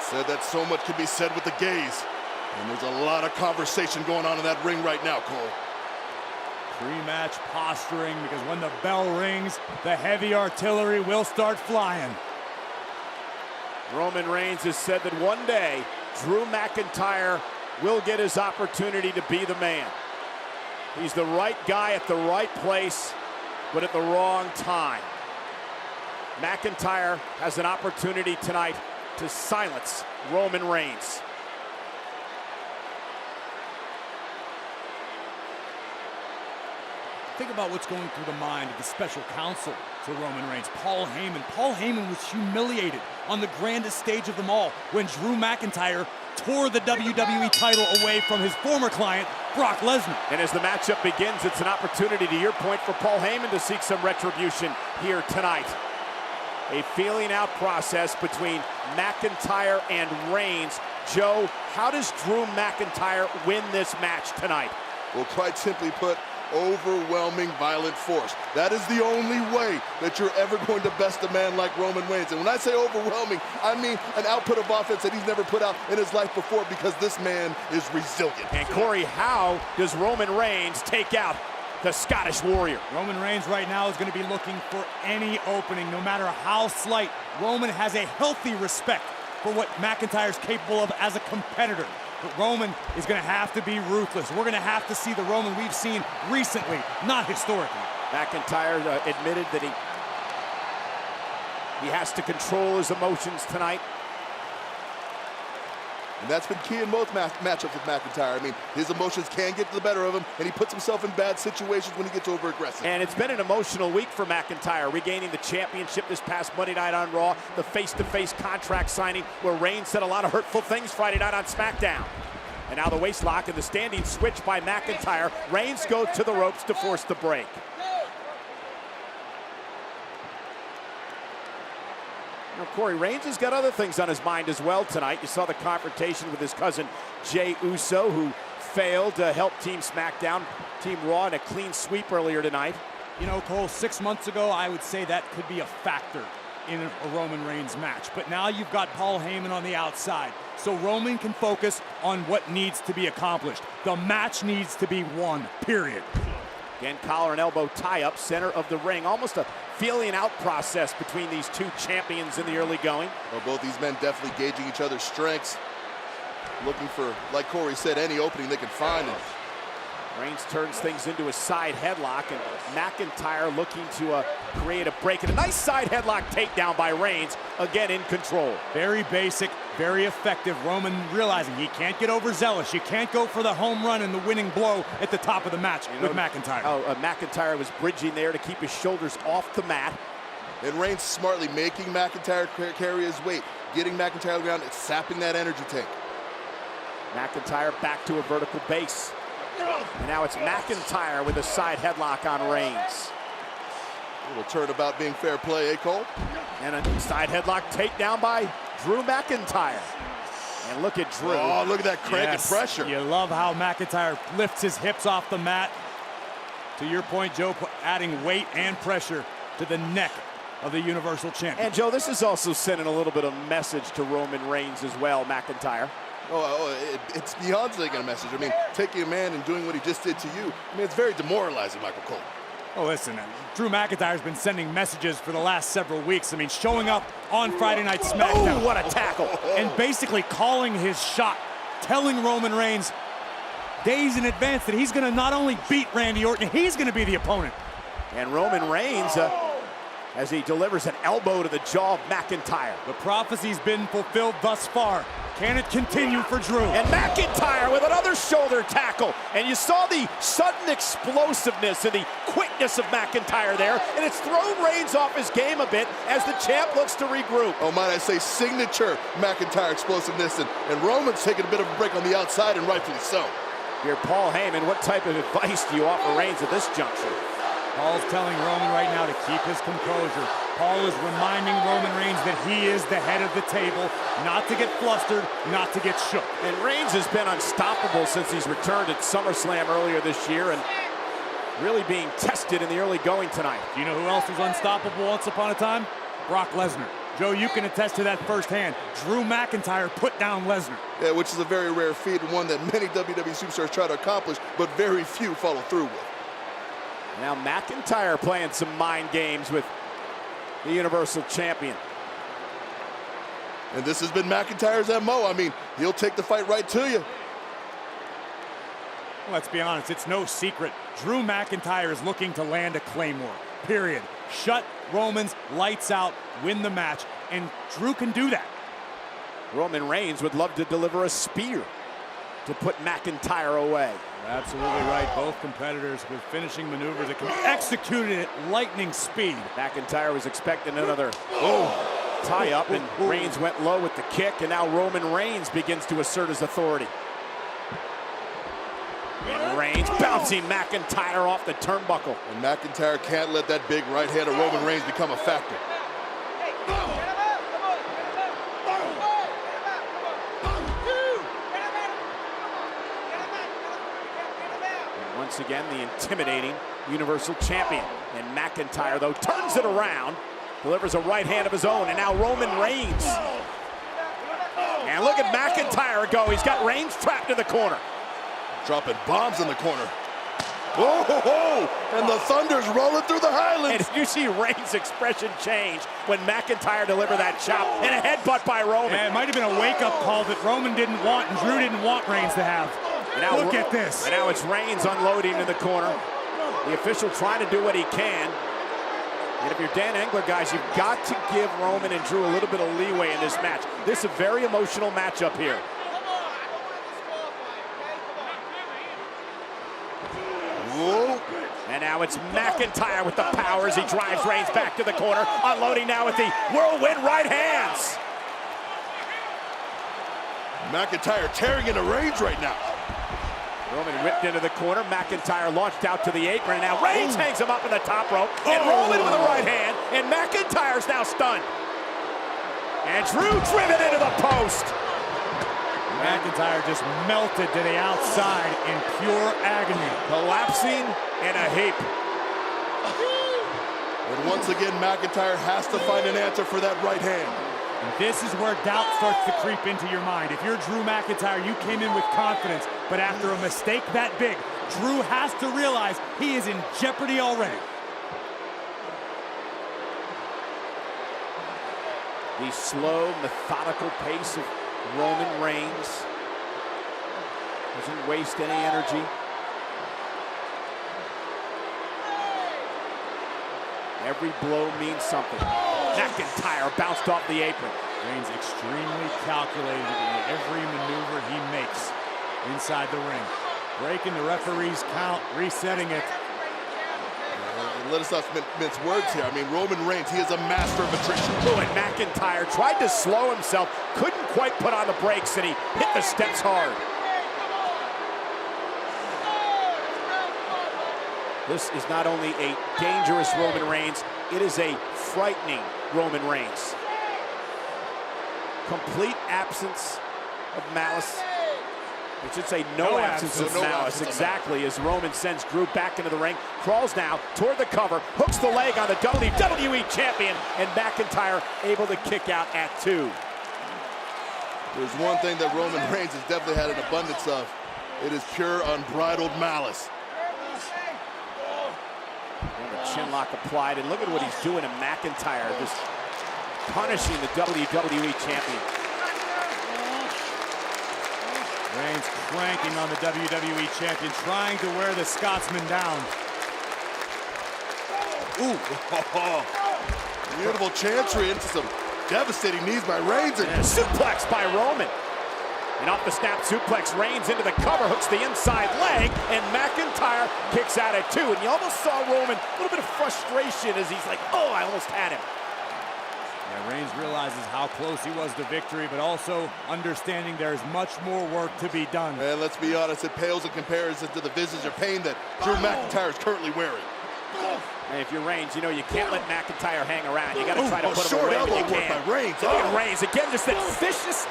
Said that so much can be said with the gaze. And there's a lot of conversation going on in that ring right now, Cole. Pre-match posturing, because when the bell rings, the heavy artillery will start flying. Roman Reigns has said that one day Drew McIntyre will get his opportunity to be the man. He's the right guy at the right place, but at the wrong time. McIntyre has an opportunity tonight to silence Roman Reigns. Think about what's going through the mind of the special counsel to Roman Reigns, Paul Heyman. Paul Heyman was humiliated on the grandest stage of them all when Drew McIntyre tore the WWE title away from his former client, Brock Lesnar. And as the matchup begins, it's an opportunity, to your point, for Paul Heyman to seek some retribution here tonight. A feeling out process between McIntyre and Reigns. Joe, how does Drew McIntyre win this match tonight? Well, quite simply put, overwhelming violent force. That is the only way that you're ever going to best a man like Roman Reigns. And when I say overwhelming, I mean an output of offense that he's never put out in his life before, because this man is resilient. And Corey, how does Roman Reigns take out the Scottish Warrior? Roman Reigns right now is going to be looking for any opening, no matter how slight. Roman has a healthy respect for what McIntyre's capable of as a competitor. But Roman is going to have to be ruthless. We're going to have to see the Roman we've seen recently, not historically. McIntyre admitted that he has to control his emotions tonight. And that's been key in both matchups with McIntyre. I mean, his emotions can get the better of him, and he puts himself in bad situations when he gets over-aggressive. And it's been an emotional week for McIntyre, regaining the championship this past Monday night on Raw, the face-to-face contract signing where Reigns said a lot of hurtful things Friday night on SmackDown. And now the waist lock and the standing switch by McIntyre. Reigns goes to the ropes to force the break. Now, Corey, Reigns has got other things on his mind as well tonight. You saw the confrontation with his cousin Jey Uso, who failed to help Team SmackDown, Team Raw in a clean sweep earlier tonight. You know, Cole, 6 months ago, I would say that could be a factor in a Roman Reigns match. But now you've got Paul Heyman on the outside, so Roman can focus on what needs to be accomplished. The match needs to be won, period. Again, collar and elbow tie-up, center of the ring. Almost a feeling out process between these two champions in the early going. Well, both these men definitely gauging each other's strengths. Looking for, like Corey said, any opening they can find. And Reigns turns things into a side headlock, and McIntyre looking to create a break. And a nice side headlock takedown by Reigns, again in control. Very basic, very effective. Roman realizing he can't get overzealous. You can't go for the home run and the winning blow at the top of the match with McIntyre. McIntyre was bridging there to keep his shoulders off the mat. And Reigns smartly making McIntyre carry his weight, getting McIntyre on the ground and sapping that energy tank. McIntyre back to a vertical base. And now it's McIntyre with a side headlock on Reigns. A little turnabout being fair play, eh, Cole? And a side headlock takedown by Drew McIntyre. And look at Drew. Oh, look at that crank and pressure. You love how McIntyre lifts his hips off the mat. To your point, Joe, adding weight and pressure to the neck of the Universal Champion. And Joe, this is also sending a little bit of message to Roman Reigns as well, McIntyre. It's beyond sending a message. I mean, taking a man and doing what he just did to you, I mean, it's very demoralizing, Michael Cole. Oh, listen, Drew McIntyre's been sending messages for the last several weeks. I mean, showing up on Friday Night SmackDown. Oh, what a tackle. And basically calling his shot, telling Roman Reigns days in advance that he's going to not only beat Randy Orton, he's going to be the opponent. And Roman Reigns, as he delivers an elbow to the jaw of McIntyre. The prophecy's been fulfilled thus far. Can it continue for Drew? And McIntyre with another shoulder tackle. And you saw the sudden explosiveness and the quickness of McIntyre there. And it's thrown Reigns off his game a bit as the champ looks to regroup. Oh, might I say signature McIntyre explosiveness. And Roman's taking a bit of a break on the outside, and rightfully so. Here, Paul Heyman, what type of advice do you offer Reigns at this juncture? Paul's telling Roman right now to keep his composure. Paul is reminding Roman Reigns that he is the head of the table, not to get flustered, not to get shook. And Reigns has been unstoppable since he's returned at SummerSlam earlier this year and really being tested in the early going tonight. Do you know who else was unstoppable once upon a time? Brock Lesnar. Joe, you can attest to that firsthand. Drew McIntyre put down Lesnar. Yeah, which is a very rare feat and one that many WWE superstars try to accomplish, but very few follow through with. Now McIntyre playing some mind games with the Universal Champion. And this has been McIntyre's MO. I mean, he'll take the fight right to you. Let's be honest, it's no secret. Drew McIntyre is looking to land a Claymore, period. Shut Roman's lights out, win the match, and Drew can do that. Roman Reigns would love to deliver a spear to put McIntyre away. Absolutely right. Both competitors with finishing maneuvers that can be executed at lightning speed. McIntyre was expecting another tie-up, and Reigns went low with the kick, and now Roman Reigns begins to assert his authority. And Reigns bouncing McIntyre off the turnbuckle. And McIntyre can't let that big right hand of Roman Reigns become a factor. Once again, the intimidating Universal Champion. And McIntyre, though, turns it around, delivers a right hand of his own, and now Roman Reigns. And look at McIntyre go. He's got Reigns trapped in the corner. Dropping bombs in the corner. Whoa, ho, ho. And the Thunder's rolling through the Highlands. And you see Reigns' expression change when McIntyre delivered that chop and a headbutt by Roman. And it might have been a wake-up call that Roman didn't want and Drew didn't want Reigns to have. Now, look at this. And now it's Reigns unloading in the corner. The official trying to do what he can. And if you're Dan Engler, guys, you've got to give Roman and Drew a little bit of leeway in this match. This is a very emotional matchup here. Whoa. And now it's McIntyre with the power as he drives Reigns back to the corner. Unloading now with the whirlwind right hands. McIntyre tearing into Reigns right now. Roman whipped into the corner. McIntyre launched out to the apron. Now Reigns hangs him up in the top rope. And Roman with a right hand. And McIntyre's now stunned. And Drew driven into the post. McIntyre just melted to the outside in pure agony. Collapsing in a heap. And once again, McIntyre has to find an answer for that right hand. And this is where doubt starts to creep into your mind. If you're Drew McIntyre, you came in with confidence, but after a mistake that big, Drew has to realize he is in jeopardy already. The slow, methodical pace of Roman Reigns doesn't waste any energy. Every blow means something. McIntyre bounced off the apron. Reigns extremely calculated in every maneuver he makes inside the ring. Breaking the referee's count, resetting it. Let us not mince words here. I mean, Roman Reigns, he is a master of attrition. Oh, and McIntyre tried to slow himself, couldn't quite put on the brakes, and he hit the steps hard. This is not only a dangerous Roman Reigns, it is a frightening Roman Reigns. Complete absence of malice. I should say no absence of malice, exactly, as Roman sends Drew back into the ring, crawls now toward the cover, hooks the leg on the WWE Champion, and McIntyre able to kick out at 2. There's one thing that Roman Reigns has definitely had an abundance of. It is pure, unbridled malice. And the chin lock applied, and look at what he's doing to McIntyre, just punishing the WWE Champion. Reigns cranking on the WWE Champion, trying to wear the Scotsman down. Ooh, beautiful chantry into some devastating knees by Reigns. And a suplex by Roman. And off the snap suplex, Reigns into the cover, hooks the inside leg, and McIntyre kicks out at 2. And you almost saw Roman, a little bit of frustration as he's like, oh, I almost had him. Yeah, Reigns realizes how close he was to victory, but also understanding there's much more work to be done. And let's be honest, it pales in comparison to the visage of pain that Drew McIntyre is currently wearing. And if you're Reigns, you know you can't let McIntyre hang around. You got to try to put him away when you can. By Reigns. Look at Reigns again, just that vicious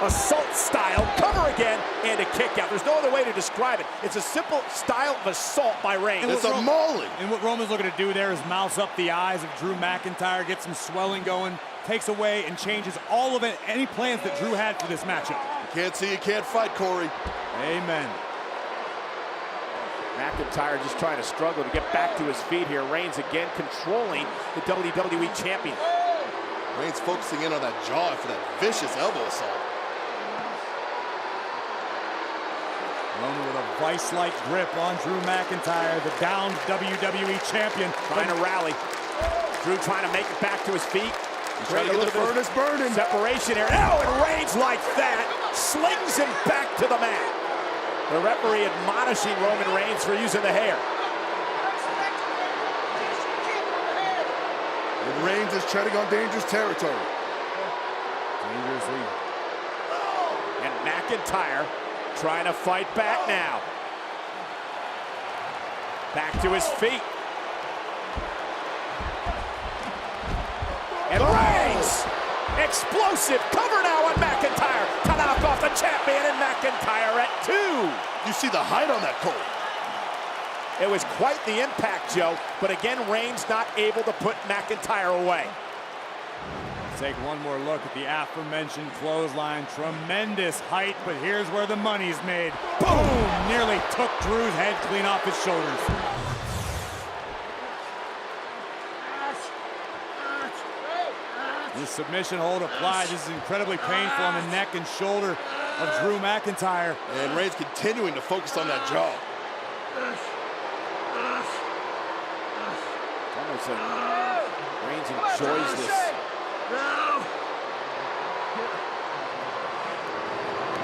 assault style, cover again, and a kick out. There's no other way to describe it. It's a simple style of assault by Reigns. It's a mauling. And what Roman's looking to do there is mouse up the eyes of Drew McIntyre, get some swelling going, takes away and changes all of it, any plans that Drew had for this matchup. You can't see, you can't fight, Corey. Amen. McIntyre just trying to struggle to get back to his feet here. Reigns again controlling the WWE champion. Reigns focusing in on that jaw after that vicious elbow assault. Roman with a vice-like grip on Drew McIntyre, the downed WWE champion. Trying to rally. Drew trying to make it back to his feet. Trying to get the furnace burning. Separation here. Oh, and Reigns like that slings him back to the mat. The referee admonishing Roman Reigns for using the hair. And Reigns is treading on dangerous territory. Dangerously. And McIntyre trying to fight back now. Back to his feet. And Reigns, explosive cover now on McIntyre to knock off the champion, and McIntyre at 2. You see the height on that, Cole. It was quite the impact, Joe, but again, Reigns not able to put McIntyre away. Take one more look at the aforementioned clothesline. Tremendous height, but here's where the money's made. Boom! Nearly took Drew's head clean off his shoulders. This submission hold applied. This is incredibly painful on the neck and shoulder of Drew McIntyre. And Reigns continuing to focus on that jaw. Almost like Reigns enjoys this.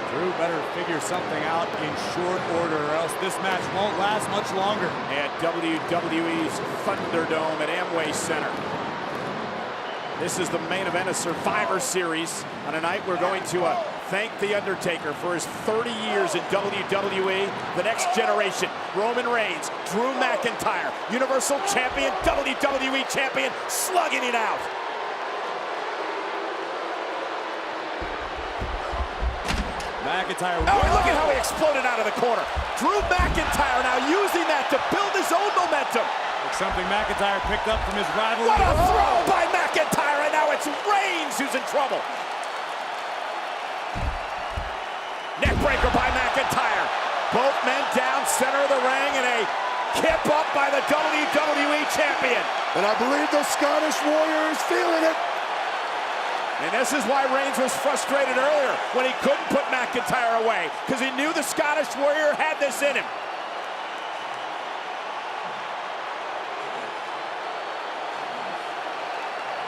Drew better figure something out in short order, or else this match won't last much longer. At WWE's Thunderdome at Amway Center. This is the main event of Survivor Series. On a night we're going to thank The Undertaker for his 30 years in WWE. The next generation, Roman Reigns, Drew McIntyre, Universal Champion, WWE Champion, slugging it out. McIntyre. Oh, and look at how he exploded out of the corner. Drew McIntyre now using that to build his own momentum. It's something McIntyre picked up from his rivalry. What a throw by McIntyre, and now it's Reigns who's in trouble. Neckbreaker by McIntyre. Both men down center of the ring, and a kip up by the WWE Champion. And I believe the Scottish Warrior is feeling it. And this is why Reigns was frustrated earlier when he couldn't put McIntyre away, because he knew the Scottish Warrior had this in him.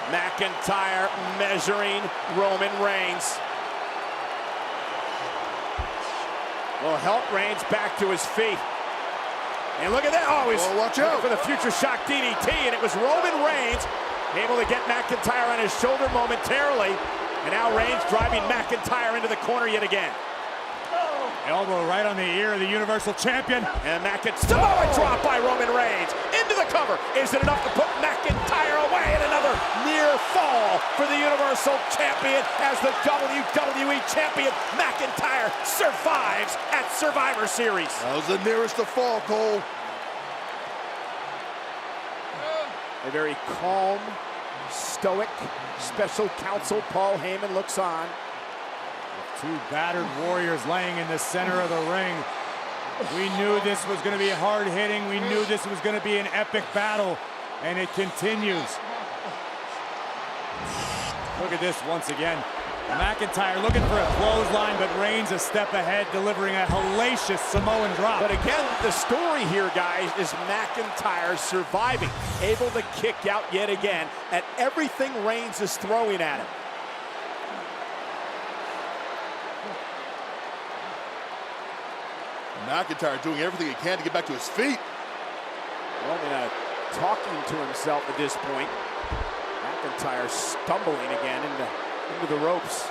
McIntyre measuring Roman Reigns. Will help Reigns back to his feet. And look at that. Oh, he's watch out for the future shock DDT, and it was Roman Reigns able to get McIntyre on his shoulder momentarily. And now Reigns driving McIntyre into the corner yet again. Elbow right on the ear of the Universal Champion. And Samoa drop by Roman Reigns into the cover. Is it enough to put McIntyre away? And another near fall for the Universal Champion as the WWE Champion McIntyre survives at Survivor Series. That was the nearest to fall, Cole. A very calm, stoic special counsel Paul Heyman looks on. Two battered warriors laying in the center of the ring. We knew this was going to be hard hitting. We knew this was going to be an epic battle, and it continues. Look at this once again. McIntyre looking for a clothesline, but Reigns a step ahead, delivering a hellacious Samoan drop. But again, the story here, guys, is McIntyre surviving, able to kick out yet again at everything Reigns is throwing at him. McIntyre doing everything he can to get back to his feet. Roman talking to himself at this point. McIntyre stumbling again into the ropes.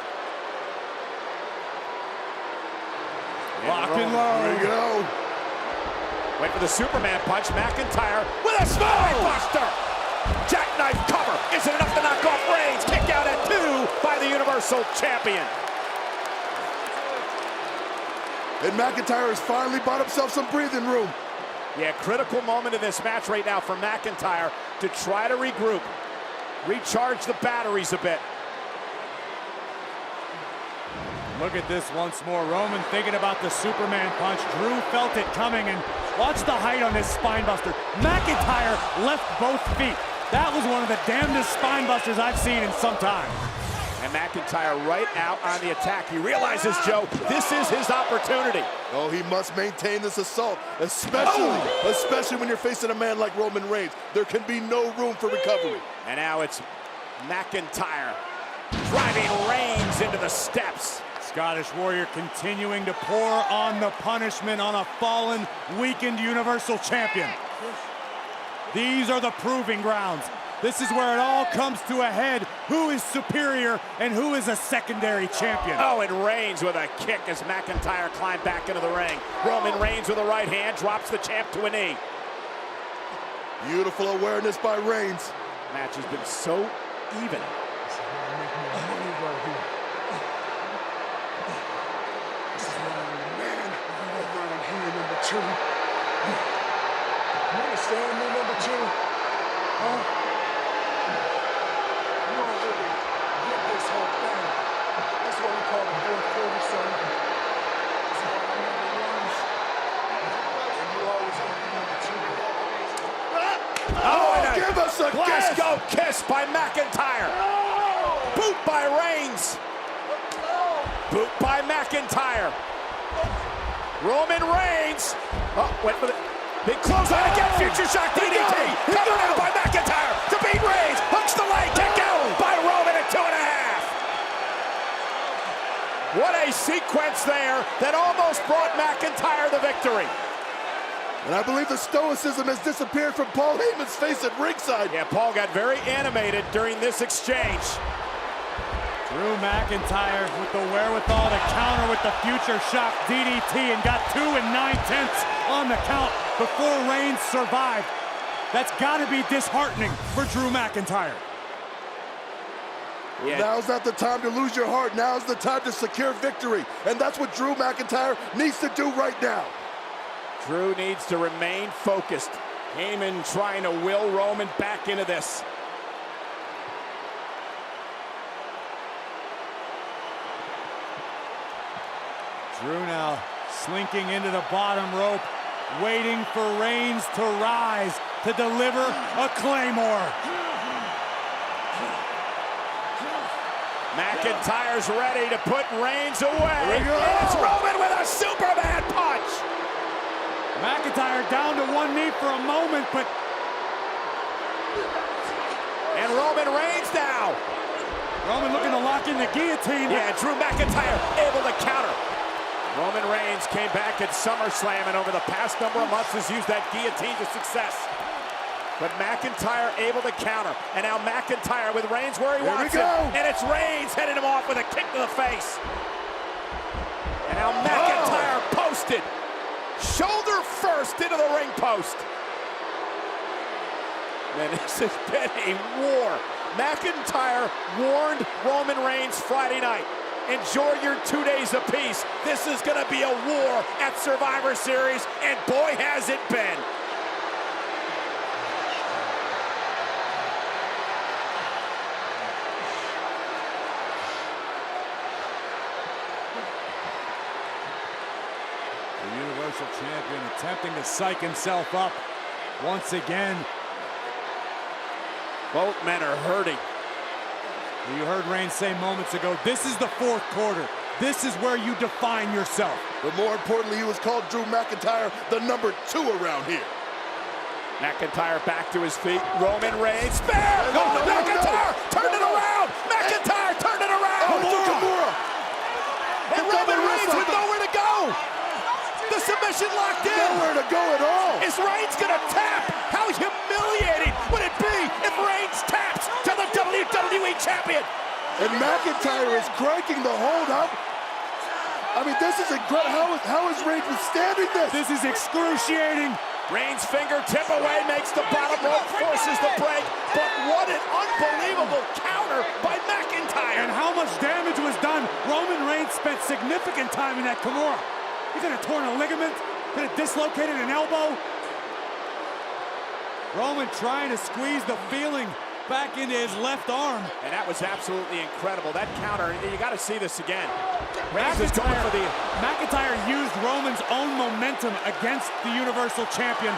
Lock and low. There you go. Wait for the Superman punch. McIntyre with a spine buster. Jackknife cover. Is it enough to knock off Reigns? Kick out at 2 by the Universal Champion. And McIntyre has finally bought himself some breathing room. Yeah, critical moment in this match right now for McIntyre to try to regroup, recharge the batteries a bit. Look at this once more. Roman thinking about the Superman punch. Drew felt it coming, and watch the height on this spine buster. McIntyre left both feet. That was one of the damnedest spine busters I've seen in some time. And McIntyre right out on the attack. He realizes, Joe, this is his opportunity. Oh, he must maintain this assault, especially when you're facing a man like Roman Reigns. There can be no room for recovery. And now it's McIntyre driving Reigns into the steps. Scottish Warrior continuing to pour on the punishment on a fallen, weakened Universal Champion. These are the proving grounds. This is where it all comes to a head. Who is superior and who is a secondary champion? Oh, and Reigns with a kick as McIntyre climbed back into the ring. Roman Reigns with a right hand drops the champ to a knee. Beautiful awareness by Reigns. Match has been so even. You understand me, number two? Huh? You don't really get this whole thing. That's what we call the fourth quarter, son. That's why I'm number one. And you always gonna be number two. Oh, and give us a Glasgow kiss by McIntyre. Boot by Reigns. Boot by McIntyre. Roman Reigns. Oh, wait for the big clothesline again. Future shock DDT. Covered out by McIntyre to beat Reigns. Hooks the leg. Kick out by Roman at 2.5. What a sequence there that almost brought McIntyre the victory. And I believe the stoicism has disappeared from Paul Heyman's face at ringside. Yeah, Paul got very animated during this exchange. Drew McIntyre with the wherewithal to counter with the future shock DDT and got 2 9/10 on the count before Reigns survived. That's got to be disheartening for Drew McIntyre. Yeah. Now's not the time to lose your heart. Now's the time to secure victory. And that's what Drew McIntyre needs to do right now. Drew needs to remain focused. Heyman trying to will Roman back into this. Drew now slinking into the bottom rope, waiting for Reigns to rise to deliver a Claymore. McIntyre's ready to put Reigns away. Here we go. And it's Roman with a Superman punch. McIntyre down to one knee for a moment, but And Roman Reigns now. Roman looking to lock in the guillotine. Yeah, Drew McIntyre able to counter. Roman Reigns came back at SummerSlam and over the past number of months has used that guillotine to success. But McIntyre able to counter. And now McIntyre with Reigns where he wants him. And it's Reigns heading him off with a kick to the face. And now McIntyre posted. Shoulder first into the ring post. Man, this has been a war. McIntyre warned Roman Reigns Friday night. Enjoy your 2 days apiece. This is going to be a war at Survivor Series, and boy, has it been. The Universal Champion attempting to psych himself up once again. Both men are hurting. You heard Reigns say moments ago, this is the fourth quarter. This is where you define yourself. But more importantly, he was called Drew McIntyre, the number 2 around here. McIntyre back to his feet. Roman Reigns, spare! McIntyre turned it around! McIntyre turned it around! Kimura. And Roman Reigns with nowhere to go! The submission locked in! Nowhere to go at all! Is Reigns gonna tap? How humiliating would it be if Reigns taps to the WWE Champion? And McIntyre is cranking the hold up. I mean, this is incredible. How is Reigns withstanding this? This is excruciating. Reigns fingertip away, makes the bottom rope, forces the break. But what an unbelievable counter by McIntyre. And how much damage was done. Roman Reigns spent significant time in that Kimura. He could have torn a ligament, could have dislocated an elbow. Roman trying to squeeze the feeling back into his left arm. And that was absolutely incredible. That counter, you got to see this again. Reigns is going for the... McIntyre used Roman's own momentum against the Universal Champion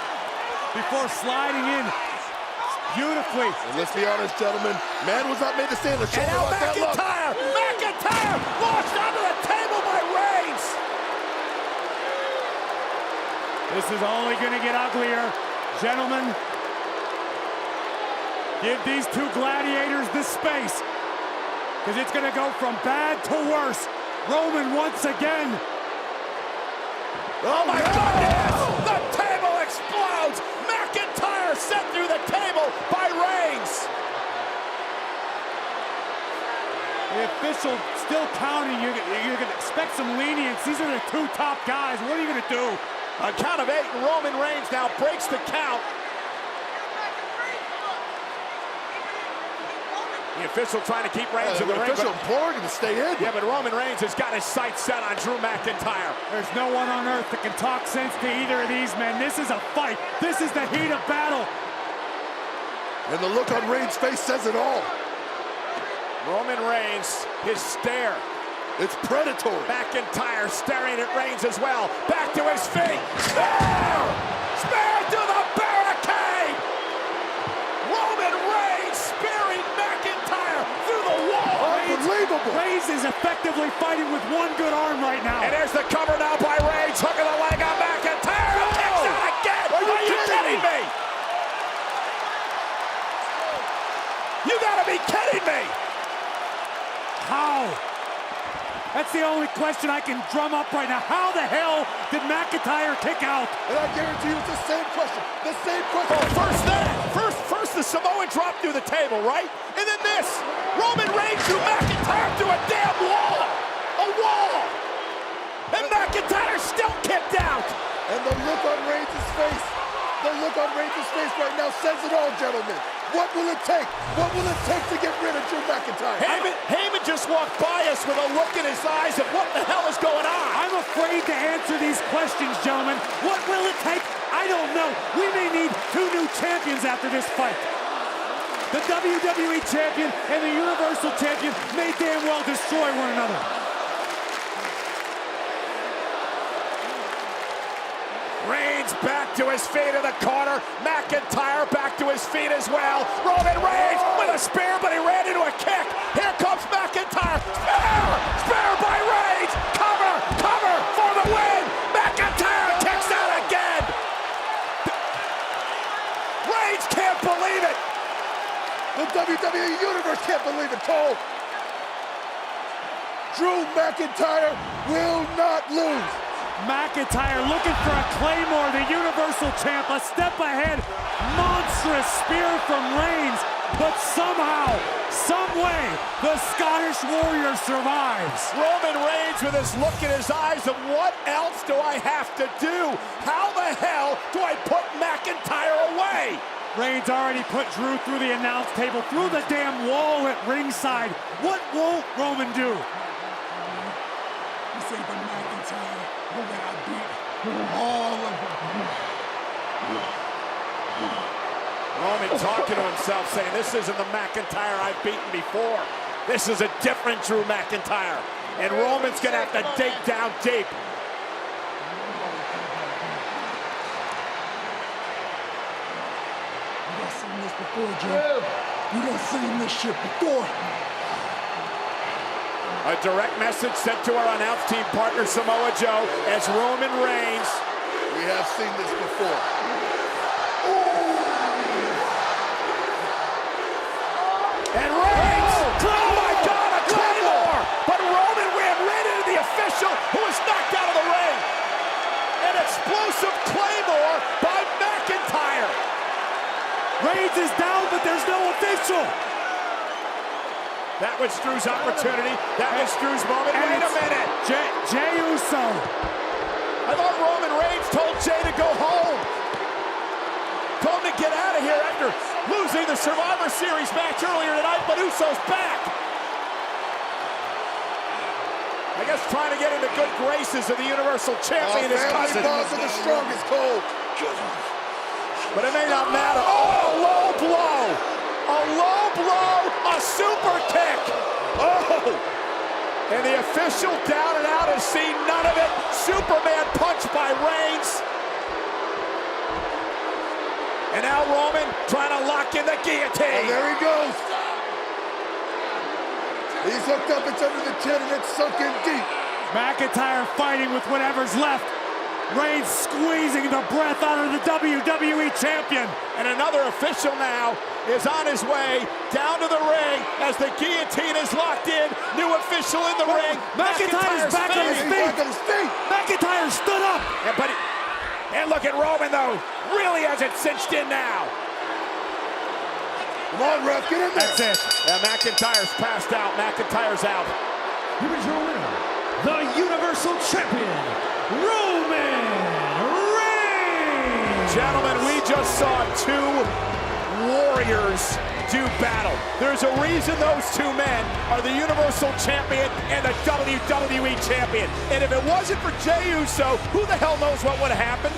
before sliding in beautifully. And let's be honest, gentlemen, man was not made to stand the shoulder And now like that. Look. McIntyre launched onto the table by Reigns. This is only going to get uglier. Gentlemen, give these two gladiators the space, because it's going to go from bad to worse. Roman once again. Oh my goodness! The table explodes! McIntyre sent through the table by Reigns. The official still counting. You're going to expect some lenience. These are the two top guys. What are you going to do? A count of 8, and Roman Reigns now breaks the count. The official trying to keep Reigns in the ring. The official imploring him to stay in. Yeah, but Roman Reigns has got his sights set on Drew McIntyre. There's no one on earth that can talk sense to either of these men. This is a fight. This is the heat of battle. And the look on Reigns' face says it all. Roman Reigns, his stare. It's predatory. McIntyre staring at Reigns as well. Back to his feet. Spear! Spear to the barricade! Roman Reigns spearing McIntyre through the wall. Unbelievable. Reigns is effectively fighting with one good arm right now. And there's the cover now by Reigns, hooking the leg on McIntyre. No! Kicks out again. Are you kidding me? You gotta be kidding me! How? That's the only question I can drum up right now. How the hell did McIntyre kick out? And I guarantee you it's the same question. The same question. Oh, first the Samoan drop through the table, right? And then this. Roman Reigns threw McIntyre through a damn wall. A wall. And McIntyre still kicked out. And the look on Reigns' face. The look on Reigns' face right now says it all, gentlemen. What will it take? What will it take to get rid of Drew McIntyre? Heyman just walked by us with a look in his eyes of what the hell is going on. I'm afraid to answer these questions, gentlemen. What will it take? I don't know. We may need two new champions after this fight. The WWE champion and the Universal champion may damn well destroy one another. Reigns back to his feet in the corner. McIntyre back to his feet as well. Roman Reigns with a spear, but he ran into a kick. Here comes McIntyre. Spear! Spear by Reigns! Cover! Cover for the win! McIntyre kicks out again! Reigns can't believe it! The WWE Universe can't believe it, Cole. Drew McIntyre will not lose. McIntyre looking for a Claymore, the Universal champ, a step ahead. Monstrous spear from Reigns, but somehow, some way, the Scottish Warrior survives. Roman Reigns with his look in his eyes of what else do I have to do? How the hell do I put McIntyre away? Reigns already put Drew through the announce table, through the damn wall at ringside. What will Roman do? You say the McIntyre, who I beat all of them. Roman talking to himself, saying, this isn't the McIntyre I've beaten before. This is a different Drew McIntyre. And Roman's going to have to dig down deep. You done seen this before, Joe. You done seen this shit before. A direct message sent to our announce team partner Samoa Joe as Roman Reigns. We have seen this before. And Reigns! Oh my God, a Claymore! But Roman ran into the official who was knocked out of the ring. An explosive Claymore by McIntyre. Reigns is down, but there's no official. That was Drew's opportunity. That was Drew's moment. And Wait a minute. Jey Uso. I thought Roman Reigns told Jey to go home. Told him to get out of here after losing the Survivor Series match earlier tonight, but Uso's back. I guess trying to get into good graces of the Universal Champion, his cousin. Family bonds are the strongest, Cole. But it may not matter. Oh, a low blow. A low a super kick. Oh! And the official down and out has seen none of it. Superman punch by Reigns. And now Roman trying to lock in the guillotine. And there he goes. He's hooked up, it's under the chin, and it's sunk in deep. McIntyre fighting with whatever's left. Reigns squeezing the breath out of the WWE champion. And another official now is on his way down to the ring as the guillotine is locked in. New official in the ring. McIntyre's back on his feet. McIntyre stood up. And look at Roman, though. Really has it cinched in now. Come on, ref, get in there. That's it. Yeah, McIntyre's passed out. McIntyre's out. Here is your winner, the Universal Champion, Roman Reigns. Gentlemen, we just saw two warriors do battle. There's a reason those two men are the Universal Champion and the WWE Champion. And if it wasn't for Jey Uso, who the hell knows what would have happened?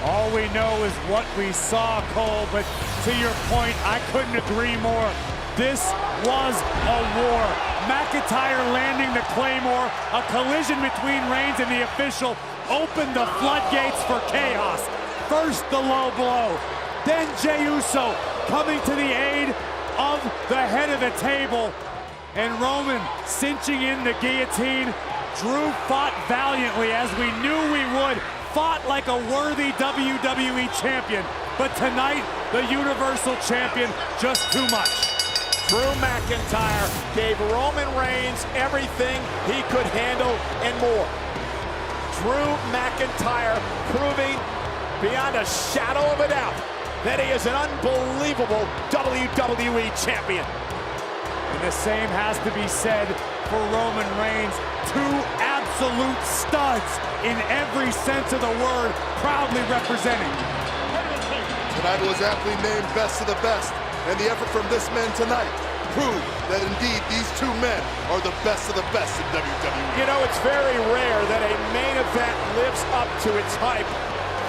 All we know is what we saw, Cole, but to your point, I couldn't agree more. This was a war. McIntyre landing the Claymore, a collision between Reigns and the official opened the floodgates for chaos. First the low blow, then Jey Uso coming to the aid of the head of the table, and Roman cinching in the guillotine. Drew fought valiantly, as we knew we would, fought like a worthy WWE champion, but tonight, the Universal Champion, just too much. Drew McIntyre gave Roman Reigns everything he could handle and more. Drew McIntyre proving beyond a shadow of a doubt that he is an unbelievable WWE champion. And the same has to be said for Roman Reigns. Two absolute studs in every sense of the word, proudly representing. Tonight was aptly named Best of the Best, and the effort from this man tonight proved that indeed these two men are the best of the best in WWE. You know, it's very rare that a main event lives up to its hype.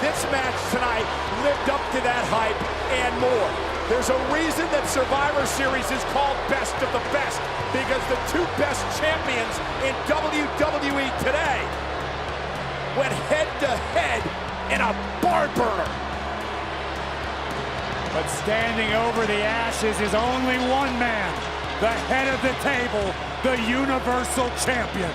This match tonight lived up to that hype and more. There's a reason that Survivor Series is called Best of the Best, because the two best champions in WWE today went head to head in a barn burner. But standing over the ashes is only one man, the head of the table, the Universal Champion.